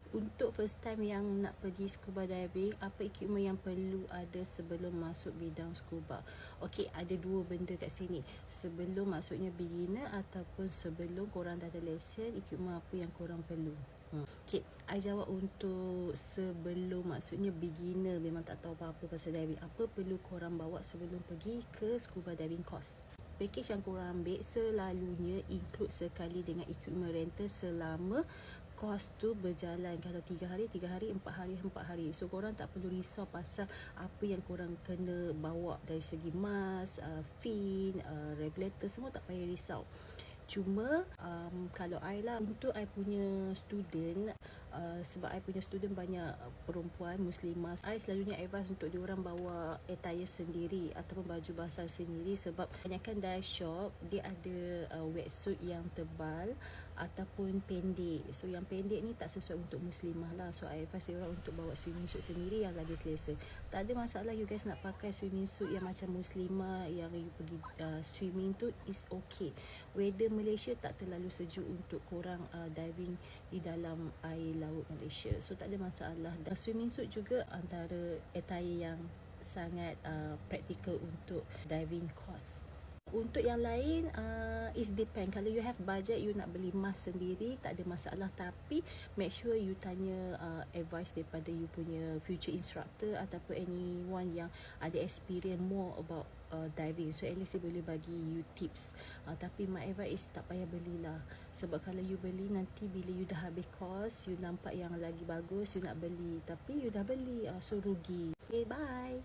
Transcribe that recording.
Untuk first time yang nak pergi scuba diving, apa equipment yang perlu ada sebelum masuk bidang scuba? Okey, ada dua benda kat sini. Sebelum maksudnya beginner ataupun sebelum korang dah ada lesen, equipment apa yang korang perlu? Okey, I jawab untuk sebelum maksudnya beginner, memang tak tahu apa-apa pasal diving. Apa perlu korang bawa sebelum pergi ke scuba diving course? Package yang korang ambil selalunya include sekali dengan equipment rental selama kos tu berjalan. Kalau 3 hari, 3 hari, 4 hari, 4 hari. So korang tak perlu risau pasal apa yang korang kena bawa dari segi mask, fin, regulator, semua tak payah risau. Cuma kalau I lah, untuk I punya student, sebab I punya student banyak perempuan muslimah, I selalunya advise untuk diorang bawa attire sendiri ataupun baju basah sendiri, sebab kebanyakan dive shop dia ada wetsuit yang tebal ataupun pendek. So yang pendek ni tak sesuai untuk muslimah lah. So I advise diorang untuk bawa swimming suit sendiri yang lagi selesa. Tak ada masalah you guys nak pakai swimming suit yang macam muslimah, yang you pergi swimming tu is okay. Weather Malaysia tak terlalu sejuk untuk korang diving di dalam air laut Malaysia. So tak ada masalah. Dan swimming suit juga antara attire yang sangat praktikal untuk diving course. Untuk yang lain, is depend. Kalau you have budget, you nak beli mask sendiri, tak ada masalah. Tapi make sure you tanya advice daripada you punya future instructor ataupun anyone yang ada experience more about diving. So at least dia boleh bagi you tips. Tapi my advice is tak payah belilah. Sebab kalau you beli, nanti bila you dah habis course, you nampak yang lagi bagus, you nak beli. Tapi you dah beli, so rugi. Okay, bye.